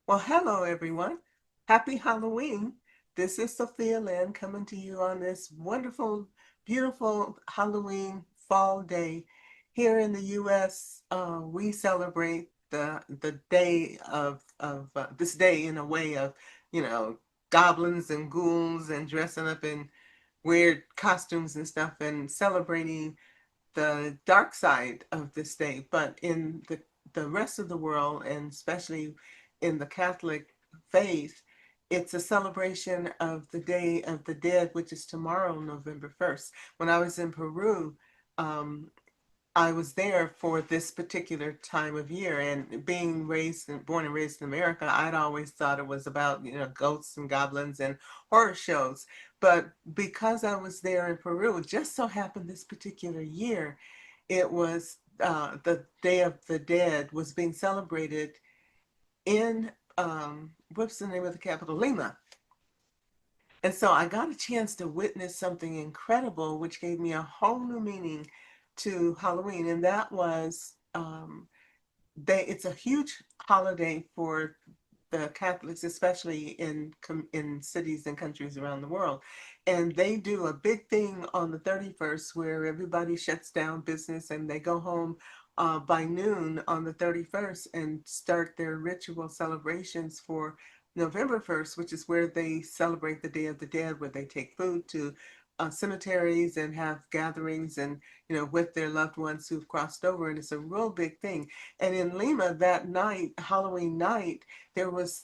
Well, hello everyone. Happy Halloween. This is Sophia Lynn coming to you on this wonderful, beautiful Halloween fall day. Here in the U.S., we celebrate the day of this day in a way of, you know, goblins and ghouls and dressing up in weird costumes and stuff and celebrating the dark side of this day, but in the rest of the world, and especially in the Catholic faith, it's a celebration of the Day of the Dead, which is tomorrow, November 1st. When I was in Peru, um, I was there for this particular time of year, and being raised and born and raised in America, I'd always thought it was about, ghosts and goblins and horror shows. But because I was there in Peru, it just so happened this particular year, it was the Day of the Dead was being celebrated in what's the name of the capital? Lima. And so I got a chance to witness something incredible, which gave me a whole new meaning to Halloween, and that was it's a huge holiday for the Catholics, especially in cities and countries around the world. And they do a big thing on the 31st where everybody shuts down business and they go home by noon on the 31st and start their ritual celebrations for November 1st, which is where they celebrate the Day of the Dead, where they take food to cemeteries and have gatherings and, with their loved ones who've crossed over. And it's a real big thing. And in Lima that night, Halloween night, there was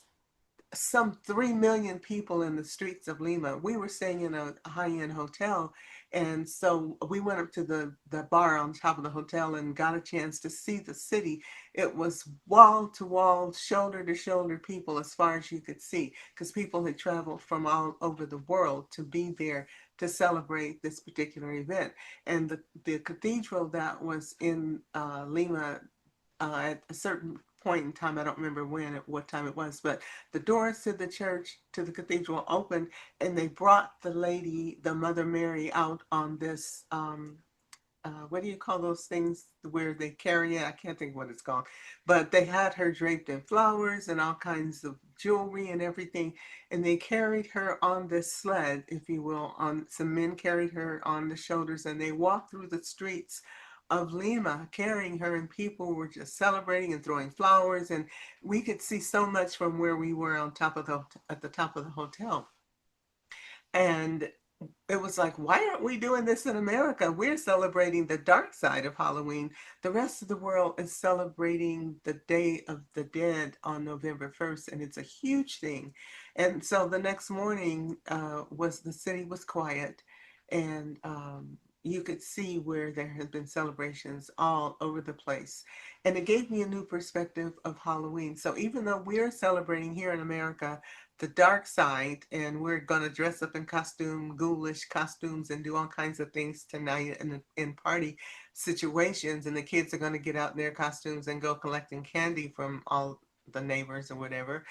some 3 million people in the streets of Lima. We were staying in a high-end hotel. And so we went up to the bar on top of the hotel and got a chance to see the city. It was wall to wall, shoulder to shoulder people as far as you could see, because people had traveled from all over the world to be there to celebrate this particular event. And the cathedral that was in Lima at a certain point in time, I don't remember when, at what time it was, but the doors to the church, to the cathedral opened, and they brought the lady, the Mother Mary, out on this, what do you call those things where they carry it? I can't think of what it's called, but they had her draped in flowers and all kinds of jewelry and everything, and they carried her on this sled, if you will, on some men carried her on the shoulders, and they walked through the streets of Lima carrying her, and people were just celebrating and throwing flowers, and we could see so much from where we were on top of the at the top of the hotel. And it was like, why aren't we doing this in America? We're celebrating the dark side of Halloween. The rest of the world is celebrating the Day of the Dead on November 1st, and it's a huge thing. And so the next morning was the city was quiet, and you could see where there had been celebrations all over the place. And it gave me a new perspective of Halloween. So even though we're celebrating here in America the dark side, and we're gonna dress up in ghoulish costumes, and do all kinds of things tonight in party situations, and the kids are gonna get out in their costumes and go collecting candy from all the neighbors or whatever.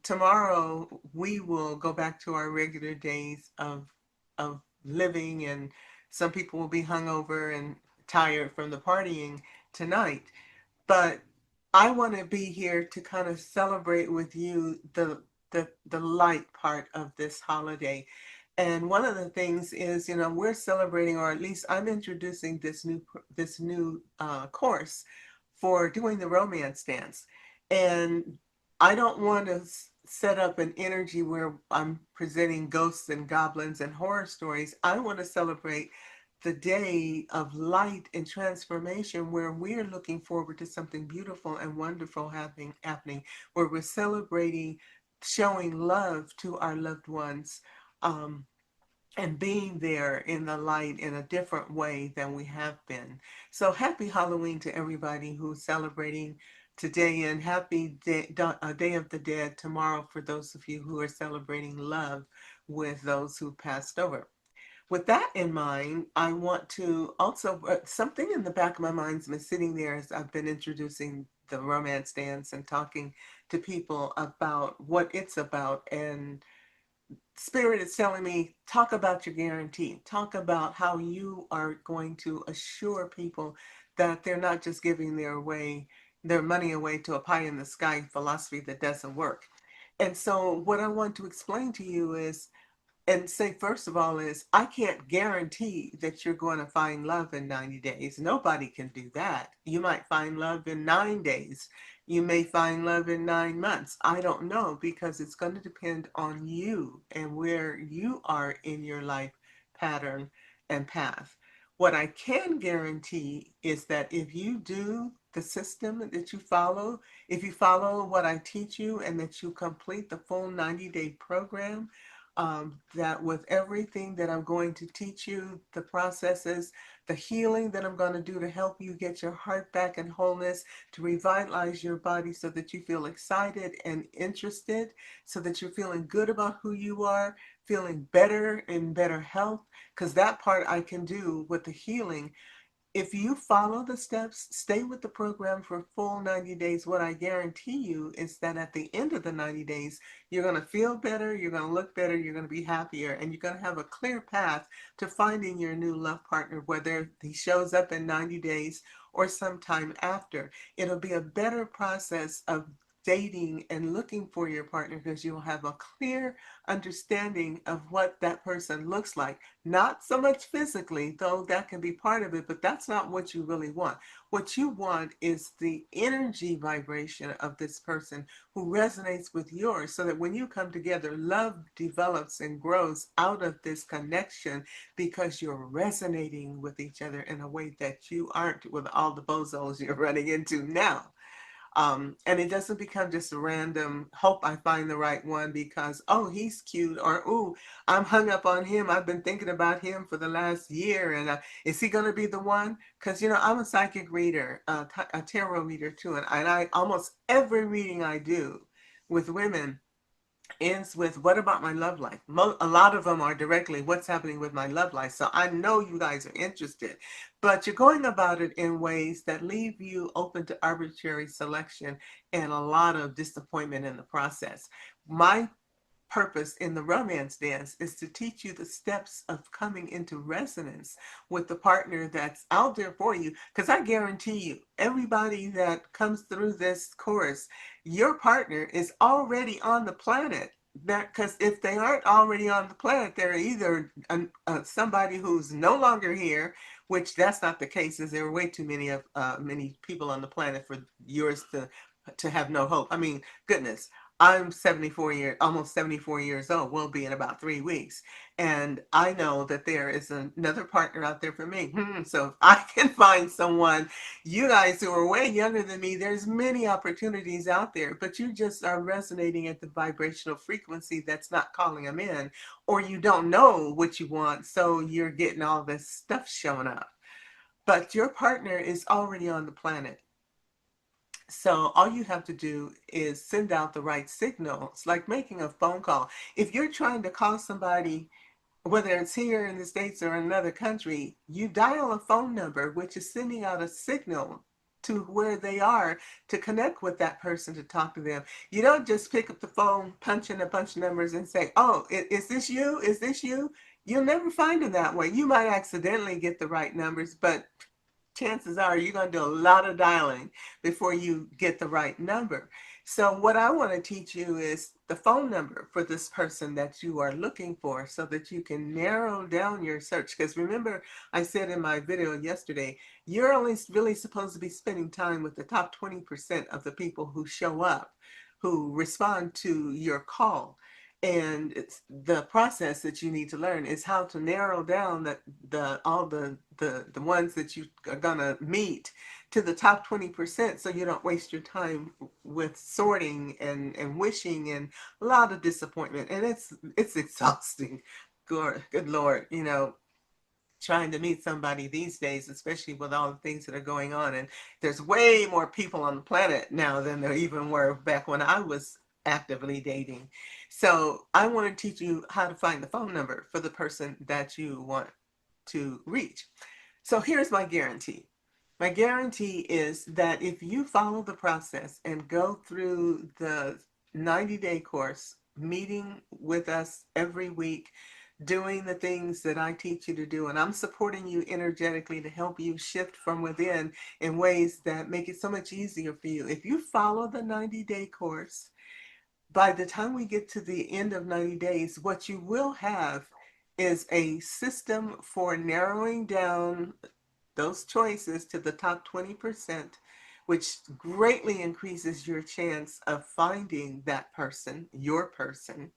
Tomorrow we will go back to our regular days of living, and some people will be hungover and tired from the partying tonight. But I want to be here to kind of celebrate with you the light part of this holiday. And one of the things is, we're celebrating, or at least I'm introducing this new course for doing the romance dance. And I don't want to set up an energy where I'm presenting ghosts and goblins and horror stories. I want to celebrate the day of light and transformation, where we're looking forward to something beautiful and wonderful happening, where we're celebrating showing love to our loved ones, um, and being there in the light in a different way than we have been. So happy Halloween to everybody who's celebrating today, and happy Day of the Dead tomorrow for those of you who are celebrating love with those who passed over. With that in mind, I want to also, something in the back of my mind's been sitting there as I've been introducing the romance dance and talking to people about what it's about. And Spirit is telling me, talk about your guarantee. Talk about how you are going to assure people that they're not just giving their away, their money away to a pie in the sky philosophy that doesn't work. And so what I want to explain to you is, and say first of all, is I can't guarantee that you're going to find love in 90 days. Nobody can do that. You might find love in 9 days. You may find love in 9 months. I don't know, because it's going to depend on you and where you are in your life pattern and path. What I can guarantee is that if you do the system that you follow, if you follow what I teach you and that you complete the full 90-day program, that with everything that I'm going to teach you, the processes, the healing that I'm going to do to help you get your heart back in wholeness, to revitalize your body so that you feel excited and interested, so that you're feeling good about who you are, feeling better in better health, because that part I can do with the healing. If you follow the steps, stay with the program for full 90 days, what I guarantee you is that at the end of the 90 days, you're going to feel better, you're going to look better, you're going to be happier, and you're going to have a clear path to finding your new love partner, whether he shows up in 90 days or sometime after. It'll be a better process of dating and looking for your partner, because you'll have a clear understanding of what that person looks like. Not so much physically, though that can be part of it, but that's not what you really want. What you want is the energy vibration of this person who resonates with yours, so that when you come together, love develops and grows out of this connection, because you're resonating with each other in a way that you aren't with all the bozos you're running into now. And it doesn't become just a random hope I find the right one because, oh, he's cute, or, oh, I'm hung up on him. I've been thinking about him for the last year. And is he going to be the one? Because, I'm a psychic reader, a tarot reader too. And I almost every reading I do with women ends with, what about my love life? A lot of them are directly, what's happening with my love life? So I know you guys are interested, but you're going about it in ways that leave you open to arbitrary selection and a lot of disappointment in the process. My purpose in the romance dance is to teach you the steps of coming into resonance with the partner that's out there for you. Because I guarantee you, everybody that comes through this course, your partner is already on the planet. That, because if they aren't already on the planet, they're either somebody who's no longer here, which that's not the case, as there are way too many people on the planet for yours to have no hope. I mean, goodness, I'm 74 years, almost 74 years old, will be in about 3 weeks. And I know that there is another partner out there for me. So if I can find someone, you guys who are way younger than me, there's many opportunities out there, but you just are resonating at the vibrational frequency that's not calling them in, or you don't know what you want. So you're getting all this stuff showing up. But your partner is already on the planet. So all you have to do is send out the right signals, like making a phone call. If you're trying to call somebody, whether it's here in the States or another country, you dial a phone number, which is sending out a signal to where they are to connect with that person, to talk to them. You don't just pick up the phone, punch in a bunch of numbers and say, oh, is this you? Is this you? You'll never find it that way. You might accidentally get the right numbers, but chances are you're going to do a lot of dialing before you get the right number. So what I want to teach you is the phone number for this person that you are looking for, so that you can narrow down your search. Because remember, I said in my video yesterday, you're only really supposed to be spending time with the top 20% of the people who show up, who respond to your call. And it's the process that you need to learn is how to narrow down the ones that you are gonna meet to the top 20%, so you don't waste your time with sorting and wishing, and a lot of disappointment. And it's exhausting. Good Lord, trying to meet somebody these days, especially with all the things that are going on. And there's way more people on the planet now than there even were back when I was actively dating. So I want to teach you how to find the phone number for the person that you want to reach. So here's my guarantee. My guarantee is that if you follow the process and go through the 90-day course, meeting with us every week, doing the things that I teach you to do. And I'm supporting you energetically to help you shift from within in ways that make it so much easier for you. If you follow the 90-day course, by the time we get to the end of 90 days, what you will have is a system for narrowing down those choices to the top 20%, which greatly increases your chance of finding that person, your person,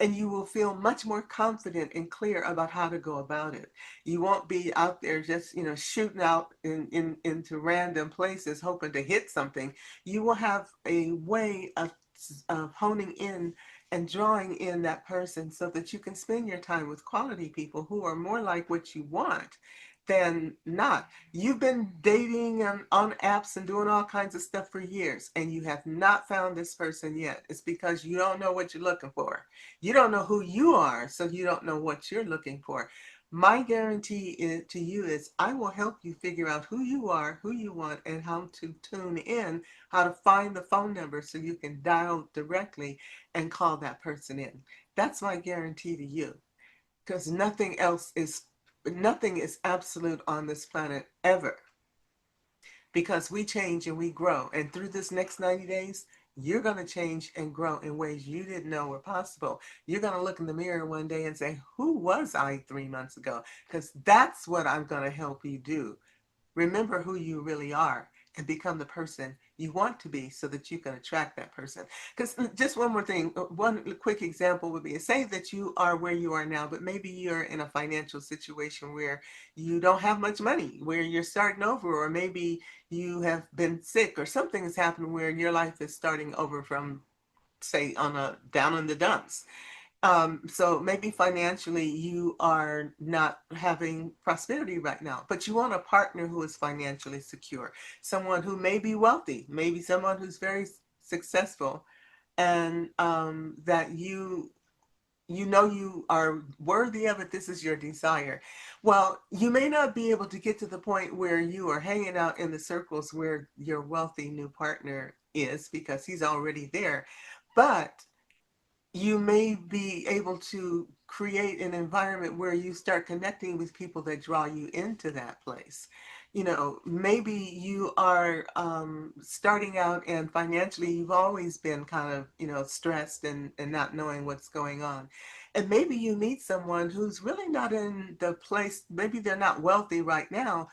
and you will feel much more confident and clear about how to go about it. You won't be out there just, shooting out into random places hoping to hit something. You will have a way of honing in and drawing in that person so that you can spend your time with quality people who are more like what you want than not. You've been dating on apps and doing all kinds of stuff for years, and you have not found this person yet. It's because you don't know what you're looking for. You don't know who you are, so you don't know what you're looking for. My guarantee to you is I will help you figure out who you are, who you want, and how to tune in, how to find the phone number so you can dial directly and call that person in. That's my guarantee to you, because nothing is absolute on this planet ever, because we change and we grow, and through this next 90 days you're going to change and grow in ways you didn't know were possible. You're going to look in the mirror one day and say, who was I 3 months ago? Because that's what I'm going to help you do. Remember who you really are and become the person you want to be so that you can attract that person. Because just one more thing, one quick example would be, say that you are where you are now, but maybe you're in a financial situation where you don't have much money, where you're starting over, or maybe you have been sick or something has happened where your life is starting over from, say, on a down in the dumps. So maybe financially you are not having prosperity right now, but you want a partner who is financially secure, someone who may be wealthy, maybe someone who's very successful, and that you know you are worthy of it. This is your desire. Well, you may not be able to get to the point where you are hanging out in the circles where your wealthy new partner is because he's already there, but you may be able to create an environment where you start connecting with people that draw you into that place. Maybe you are starting out and financially you've always been kind of, stressed and not knowing what's going on. And maybe you meet someone who's really not in the place, maybe they're not wealthy right now,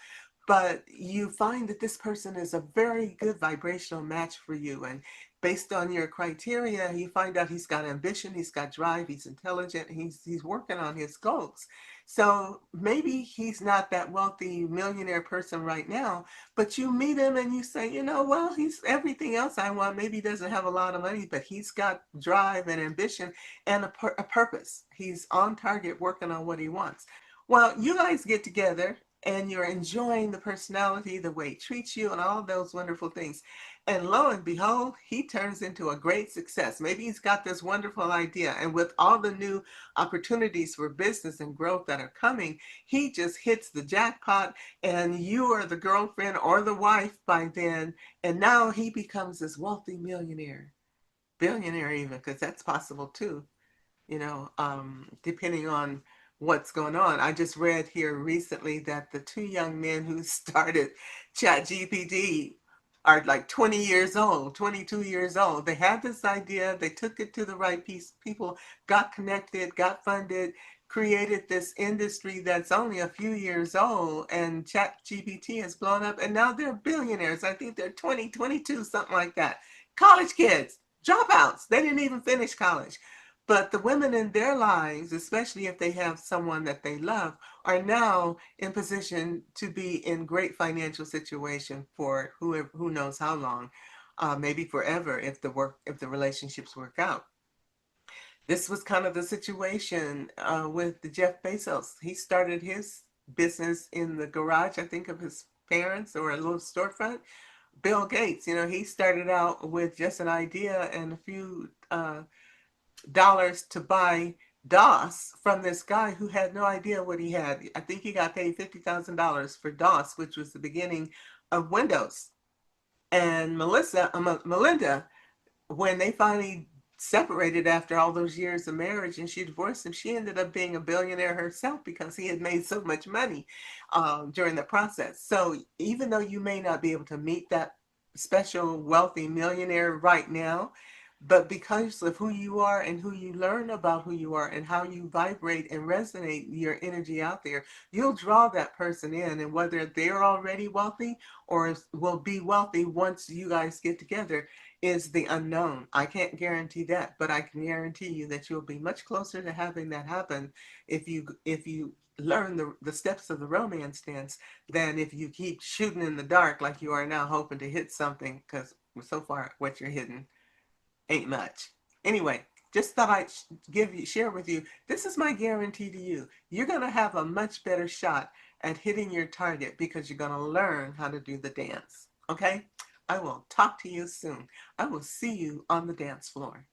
but you find that this person is a very good vibrational match for you. And based on your criteria, you find out he's got ambition, he's got drive, he's intelligent, he's working on his goals. So maybe he's not that wealthy millionaire person right now, but you meet him and you say, well, he's everything else I want. Maybe he doesn't have a lot of money, but he's got drive and ambition and a purpose. He's on target working on what he wants. Well, you guys get together and you're enjoying the personality, the way he treats you, and all those wonderful things. And lo and behold, he turns into a great success. Maybe he's got this wonderful idea, and with all the new opportunities for business and growth that are coming, he just hits the jackpot, and you are the girlfriend or the wife by then, and now he becomes this wealthy millionaire, billionaire even, because that's possible too, depending on what's going on. I just read here recently that the two young men who started ChatGPT are like 20 years old, 22 years old. They had this idea, they took it to the right people, got connected, got funded, created this industry that's only a few years old, and ChatGPT has blown up, and now they're billionaires. I think they're 20, 22, something like that. College kids, dropouts. They didn't even finish college. But the women in their lives, especially if they have someone that they love, are now in position to be in great financial situation for who knows how long, maybe forever if the relationships work out. This was kind of the situation with the Jeff Bezos. He started his business in the garage, I think, of his parents, or a little storefront. Bill Gates, he started out with just an idea and a few dollars to buy DOS from this guy who had no idea what he had. I think he got paid $50,000 for DOS, which was the beginning of Windows. And Melinda, when they finally separated after all those years of marriage, and she divorced him. She ended up being a billionaire herself because he had made so much money during the process. So even though you may not be able to meet that special wealthy millionaire right now, but because of who you are and who you learn about who you are and how you vibrate and resonate your energy out there, you'll draw that person in. And whether they're already wealthy or will be wealthy once you guys get together is the unknown. I can't guarantee that, but I can guarantee you that you'll be much closer to having that happen if you learn the steps of the romance dance than if you keep shooting in the dark like you are now, hoping to hit something, because so far what you're hitting ain't much. Anyway, just thought I'd share with you. This is my guarantee to you. You're gonna have a much better shot at hitting your target because you're gonna learn how to do the dance. Okay? I will talk to you soon. I will see you on the dance floor.